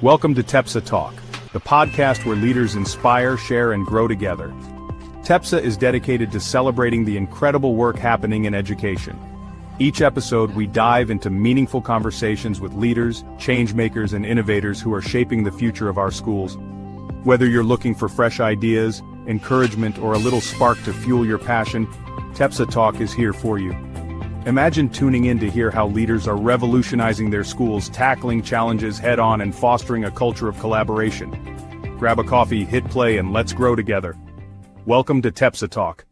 Welcome to TEPSA Talk, the podcast where leaders inspire, share, and grow together. TEPSA is dedicated to celebrating the incredible work happening in education. Each episode, we dive into meaningful conversations with leaders, changemakers, and innovators who are shaping the future of our schools. Whether you're looking for fresh ideas, encouragement, or a little spark to fuel your passion, TEPSA Talk is here for you. Imagine tuning in to hear how leaders are revolutionizing their schools, tackling challenges head-on, and fostering a culture of collaboration. Grab a coffee, hit play, and let's grow together. Welcome to TEPSA Talk.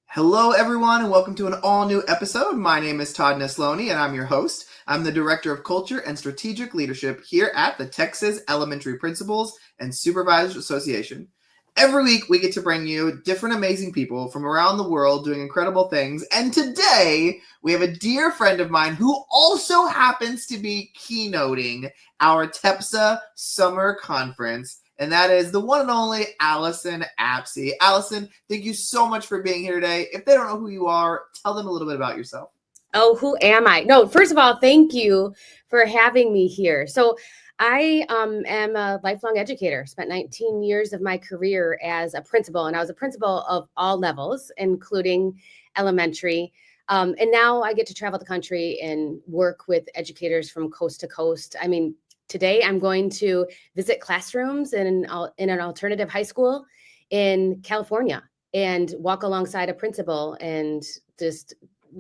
Hello, everyone, and welcome to an all-new episode. My name is Todd Neslony, and I'm your host. I'm the Director of Culture and Strategic Leadership here at the Texas Elementary Principals and Supervisors Association. Every week, we get to bring you different amazing people from around the world doing incredible things. And today, we have a dear friend of mine who also happens to be keynoting our TEPSA Summer Conference. And that is the one and only Allyson Apsey. Allyson, thank you so much for being here today. If they don't know who you are, tell them a little bit about yourself. Oh, who am I? No, first of all, thank you for having me here. So I am a lifelong educator, spent 19 years of my career as a principal, and I was a principal of all levels, including elementary. And now I get to travel the country and work with educators from coast to coast. I mean, today I'm going to visit classrooms in an alternative high school in California and walk alongside a principal and just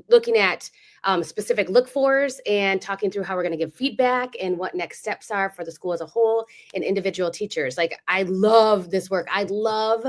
looking at specific look-fors and talking through how we're going to give feedback and what next steps are for the school as a whole and individual teachers. Like, I love this work. I love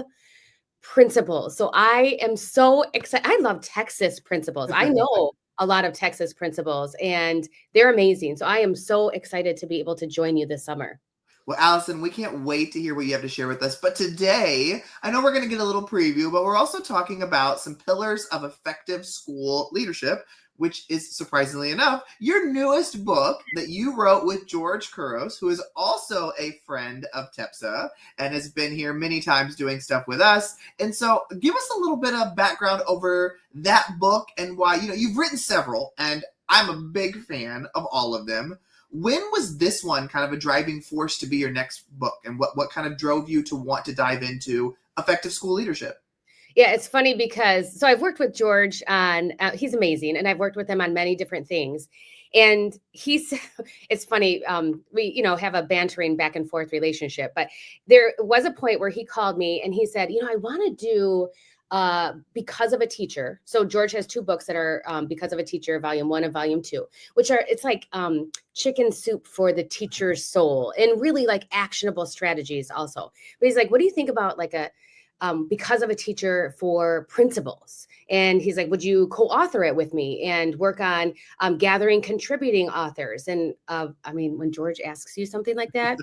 principals. So I am so excited. I love Texas principals. I know a lot of Texas principals and they're amazing. So I am so excited to be able to join you this summer. Well, Allyson, we can't wait to hear what you have to share with us. But today, I know we're going to get a little preview, but we're also talking about some pillars of effective school leadership, which is, surprisingly enough, your newest book that you wrote with George Couros, who is also a friend of TEPSA and has been here many times doing stuff with us. And so give us a little bit of background over that book and why, you've written several, and I'm a big fan of all of them. When was this one kind of a driving force to be your next book? And what kind of drove you to want to dive into effective school leadership? Yeah, it's funny because, I've worked with George on, he's amazing, and I've worked with him on many different things. And it's funny, we, have a bantering back and forth relationship, but there was a point where he called me and he said, I want to do Because of a Teacher. So George has two books that are Because of a Teacher, Volume 1 and Volume 2, which are, it's like chicken soup for the teacher's soul and really like actionable strategies also. But he's like, what do you think about like a Because of a Teacher for principals? And he's like, would you co-author it with me and work on gathering contributing authors? And when George asks you something like that,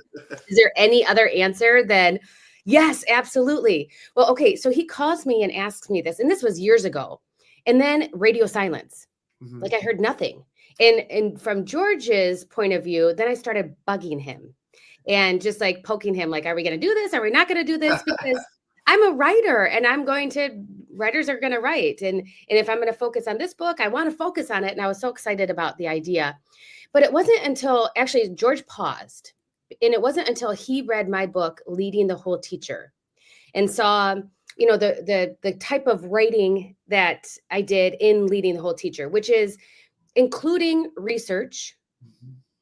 is there any other answer than yes, absolutely? Well, okay. So he calls me and asks me this, and this was years ago. And then radio silence, like I heard nothing. And from George's point of view, then I started bugging him and just like poking him, like, are we going to do this? Are we not going to do this? Because I'm a writer and writers are going to write. And if I'm going to focus on this book, I want to focus on it. And I was so excited about the idea, but it wasn't until actually George paused. And it wasn't until he read my book, Leading the Whole Teacher, and saw, the type of writing that I did in Leading the Whole Teacher, which is including research,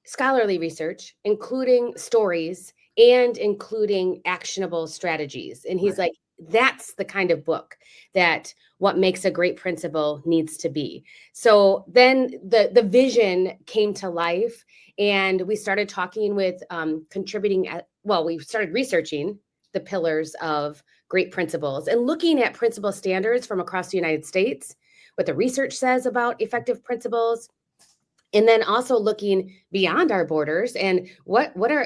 scholarly research, including stories, and including actionable strategies. And he's like, that's the kind of book that what makes a great principal needs to be. So then the vision came to life, and we started talking with we started researching the pillars of great principals and looking at principal standards from across the United States, what the research says about effective principals, and then also looking beyond our borders and what are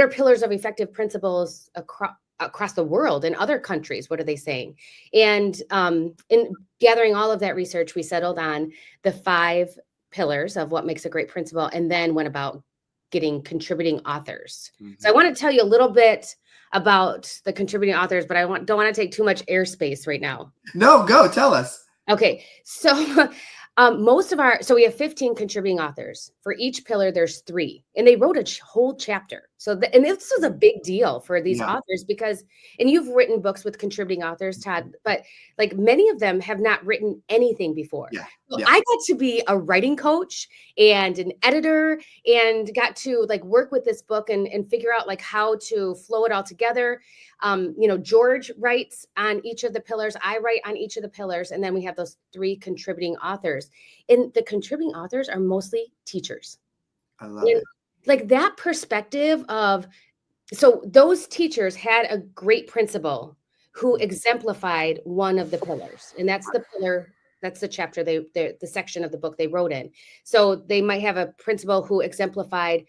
pillars of effective principals across the world in other countries. What are they saying? And in gathering all of that research, we settled on the 5 pillars of what makes a great principal, and then went about getting contributing authors. So I want to tell you a little bit about the contributing authors, but don't want to take too much airspace right now. No, go tell us. Okay. So So we have 15 contributing authors. For each pillar, there's 3, and they wrote a whole chapter. And this was a big deal for these authors because, and you've written books with contributing authors, Todd, but like many of them have not written anything before. So I got to be a writing coach and an editor and got to like work with this book and figure out like how to flow it all together. George writes on each of the pillars. I write on each of the pillars. And then we have those 3 contributing authors. And the contributing authors are mostly teachers. I love it. Like that perspective of, so those teachers had a great principal who exemplified one of the pillars. And that's the pillar, that's the chapter, the section of the book they wrote in. So they might have a principal who exemplified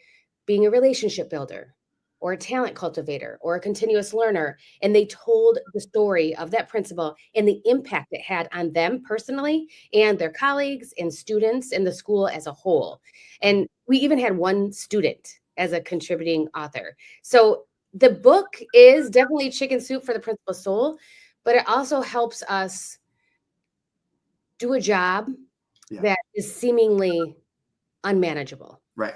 being a relationship builder or a talent cultivator or a continuous learner. And they told the story of that principal and the impact it had on them personally and their colleagues and students and the school as a whole. And we even had one student as a contributing author. So the book is definitely chicken soup for the principal's soul, but it also helps us do a job that is seemingly unmanageable. Right.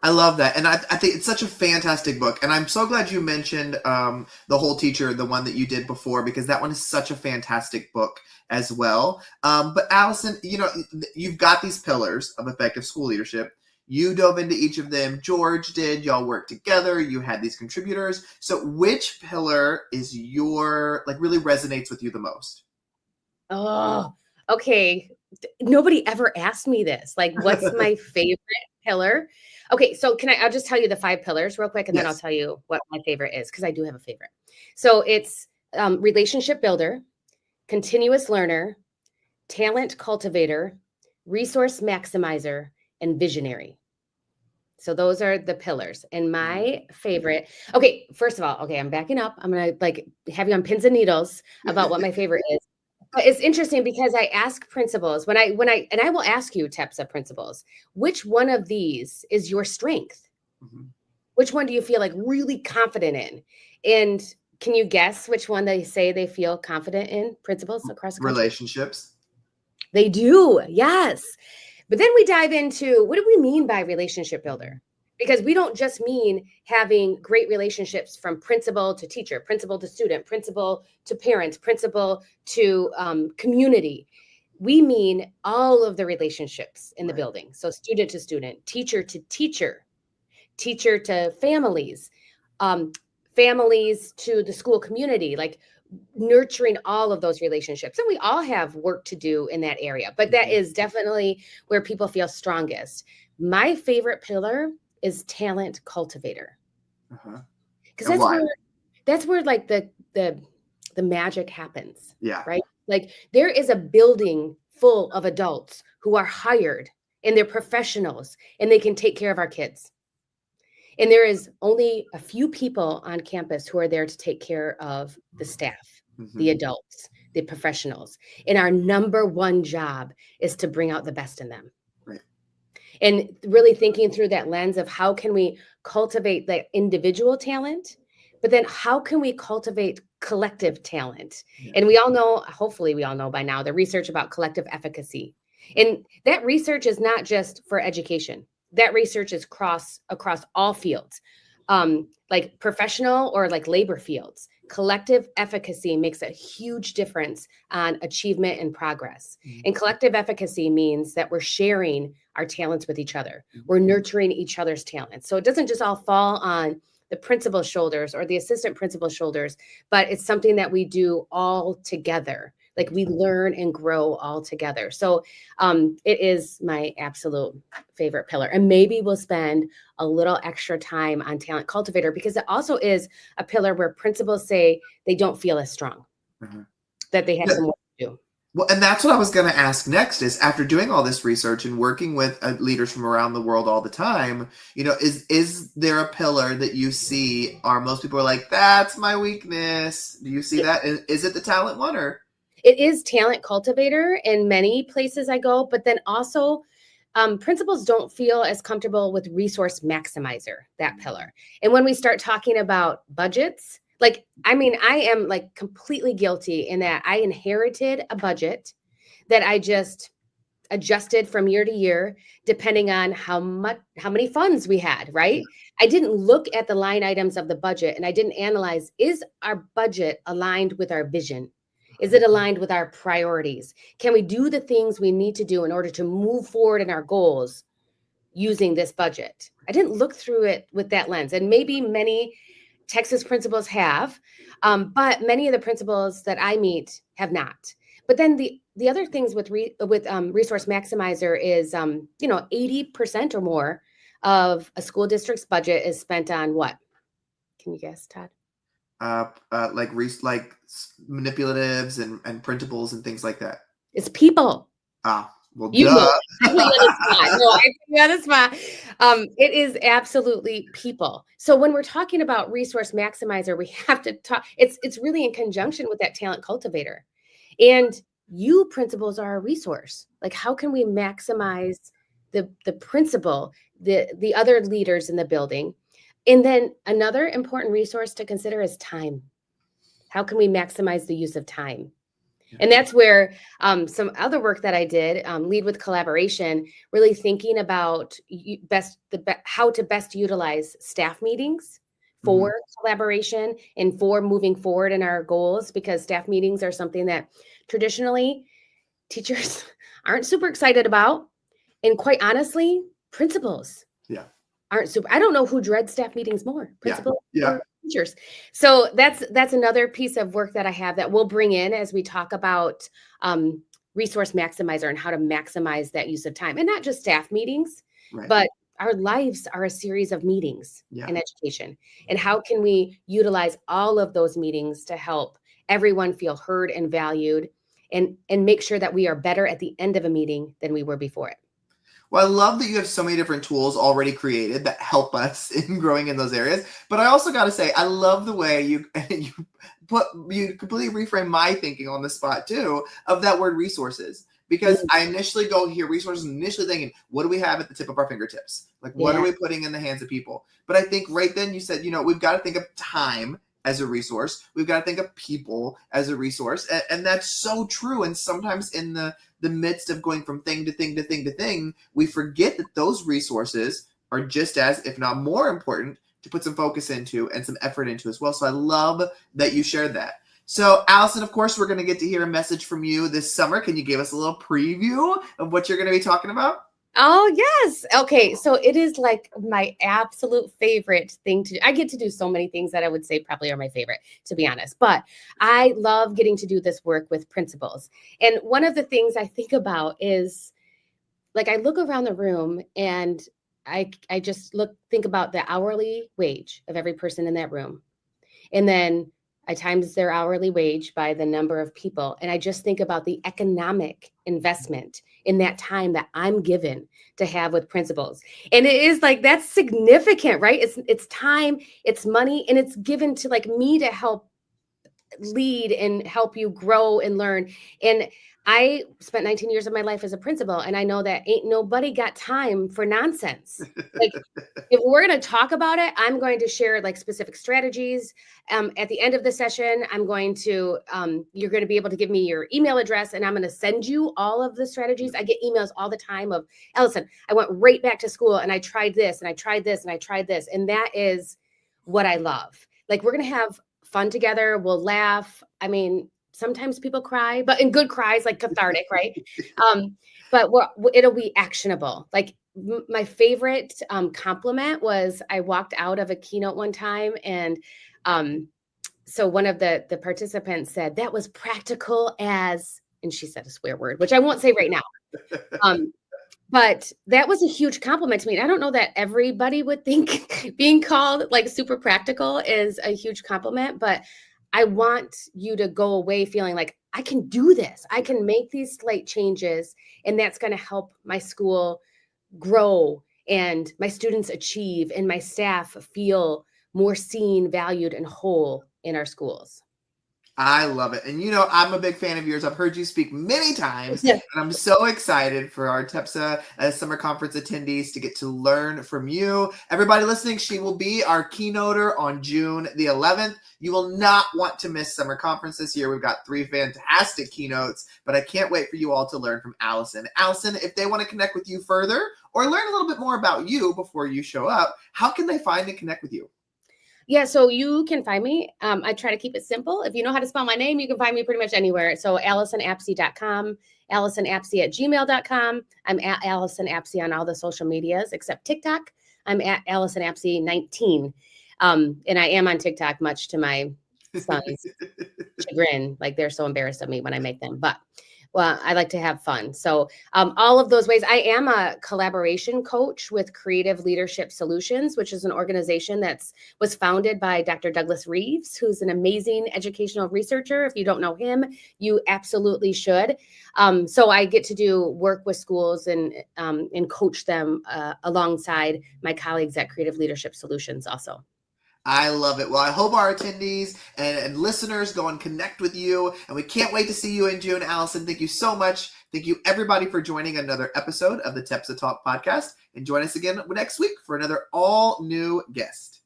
I love that. And I think it's such a fantastic book. And I'm so glad you mentioned The Whole Teacher, the one that you did before, because that one is such a fantastic book as well. But Allyson, you've got these pillars of effective school leadership. You dove into each of them. George did. Y'all worked together. You had these contributors. So which pillar is really resonates with you the most? Oh, okay. Nobody ever asked me this. Like, what's my favorite pillar? Okay, so I'll just tell you the 5 pillars real quick, and then I'll tell you what my favorite is, because I do have a favorite. So it's relationship builder, continuous learner, talent cultivator, resource maximizer, and visionary. So those are the pillars. And my favorite, okay, first of all, I'm backing up. I'm going to have you on pins and needles about what my favorite is. But it's interesting because I ask principals and I will ask you, TEPSA principals, which one of these is your strength? Mm-hmm. Which one do you feel like really confident in? And can you guess which one they say they feel confident in, principals across the country? Relationships. They do. Yes. But then we dive into, what do we mean by relationship builder? Because we don't just mean having great relationships from principal to teacher, principal to student, principal to parents, principal to community. We mean all of the relationships in the building. So student to student, teacher to teacher, teacher to families, families to the school community, like nurturing all of those relationships. And we all have work to do in that area, but that is definitely where people feel strongest. My favorite pillar is talent cultivator. Because that's where like the magic happens. Yeah. Right. Like there is a building full of adults who are hired and they're professionals and they can take care of our kids. And there is only a few people on campus who are there to take care of the staff, the adults, the professionals. And our number one job is to bring out the best in them. And really thinking through that lens of how can we cultivate the individual talent, but then how can we cultivate collective talent? And we all know, hopefully we all know by now, the research about collective efficacy. And that research is not just for education. That research is across all fields, like professional or like labor fields. Collective efficacy makes a huge difference on achievement and progress. And collective efficacy means that we're sharing our talents with each other. We're nurturing each other's talents. So it doesn't just all fall on the principal's shoulders or the assistant principal's shoulders, but it's something that we do all together. Like we learn and grow all together. So it is my absolute favorite pillar. And maybe we'll spend a little extra time on talent cultivator because it also is a pillar where principals say they don't feel as strong, that they have some work to do. Well, and that's what I was going to ask next is after doing all this research and working with leaders from around the world all the time, is there a pillar that you see are most people are like, that's my weakness? Do you see that? Is it the talent one or? It is talent cultivator in many places I go, but then also principals don't feel as comfortable with resource maximizer, that pillar. And when we start talking about budgets, I am like completely guilty in that I inherited a budget that I just adjusted from year to year, depending on how many funds we had, right? I didn't look at the line items of the budget and I didn't analyze, is our budget aligned with our vision? Is it aligned with our priorities? Can we do the things we need to do in order to move forward in our goals using this budget? I didn't look through it with that lens. And maybe many Texas principals have, but many of the principals that I meet have not. But then the other things with Resource Maximizer is, 80% or more of a school district's budget is spent on what? Can you guess, Todd? Like manipulatives and printables and things like that. It's people. Well, you duh. know, I put you on the spot. No, I put you on the spot. It is absolutely people. So when we're talking about Resource Maximizer, we have to talk. It's really in conjunction with that talent cultivator, and you principals are a resource. Like, how can we maximize the principal, the other leaders in the building? And then another important resource to consider is time. How can we maximize the use of time? And that's where some other work that I did, Lead with Collaboration, really thinking about how to best utilize staff meetings for collaboration and for moving forward in our goals, because staff meetings are something that traditionally teachers aren't super excited about. And quite honestly, principals aren't super. I don't know who dreads staff meetings more, principals or teachers. So that's another piece of work that I have that we'll bring in as we talk about Resource Maximizer and how to maximize that use of time. And not just staff meetings, but our lives are a series of meetings in education. And how can we utilize all of those meetings to help everyone feel heard and valued, and make sure that we are better at the end of a meeting than we were before it. Well, I love that you have so many different tools already created that help us in growing in those areas. But I also got to say, I love the way you completely reframe my thinking on the spot too, of that word resources. Because I initially go here, resources, initially thinking, what do we have at the tip of our fingertips? Like, what are we putting in the hands of people? But I think right then you said, we've got to think of time as a resource. We've got to think of people as a resource. And that's so true. And sometimes in the midst of going from thing to thing to thing to thing, we forget that those resources are just as, if not more important, to put some focus into and some effort into as well. So I love that you shared that. So Allyson, of course, we're going to get to hear a message from you this summer. Can you give us a little preview of what you're going to be talking about? Oh, yes. Okay. So it is like my absolute favorite thing to do. I get to do so many things that I would say probably are my favorite, to be honest. But I love getting to do this work with principals. And one of the things I think about is, like, I look around the room and I just think about the hourly wage of every person in that room. And then I times their hourly wage by the number of people. And I just think about the economic investment in that time that I'm given to have with principals. And it is like, that's significant, right? It's time, it's money, and it's given to like me to help lead and help you grow and learn. And I spent 19 years of my life as a principal, and I know that ain't nobody got time for nonsense. Like, if we're going to talk about it, I'm going to share like specific strategies. At the end of the session, I'm going to, you're going to be able to give me your email address, and I'm going to send you all of the strategies. I get emails all the time of, Allyson, I went right back to school and I tried this and I tried this and I tried this. And that is what I love. Like, we're going to have fun together. We'll laugh. I mean, sometimes people cry, but in good cries, like cathartic, right? But it'll be actionable. Like, my favorite compliment was, I walked out of a keynote one time, and so one of the participants said, that was practical as, and she said a swear word, which I won't say right now. But that was a huge compliment to me. And I don't know that everybody would think being called like super practical is a huge compliment, but I want you to go away feeling like, I can do this. I can make these slight changes, and that's going to help my school grow and my students achieve and my staff feel more seen, valued, and whole in our schools. I love it. And I'm a big fan of yours. I've heard you speak many times, Yeah. and I'm so excited for our TEPSA Summer Conference attendees to get to learn from you. Everybody listening, she will be our keynoter on June the 11th. You will not want to miss Summer Conference this year. We've got 3 fantastic keynotes, but I can't wait for you all to learn from Allyson. Allyson, if they want to connect with you further or learn a little bit more about you before you show up, how can they find and connect with you? Yeah, so you can find me. I try to keep it simple. If you know how to spell my name, you can find me pretty much anywhere. So AllysonApsey.com, AllysonApsey@gmail.com. I'm at Allyson Apsey on all the social medias except TikTok. I'm at Allyson Apsey 19. And I am on TikTok, much to my son's chagrin. Like, they're so embarrassed of me when I make them. But well, I like to have fun. So all of those ways. I am a collaboration coach with Creative Leadership Solutions, which is an organization was founded by Dr. Douglas Reeves, who's an amazing educational researcher. If you don't know him, you absolutely should. So I get to do work with schools and coach them alongside my colleagues at Creative Leadership Solutions also. I love it. Well, I hope our attendees and listeners go and connect with you. And we can't wait to see you in June. Allyson, thank you so much. Thank you, everybody, for joining another episode of the TEPSA Talk Podcast. And join us again next week for another all-new guest.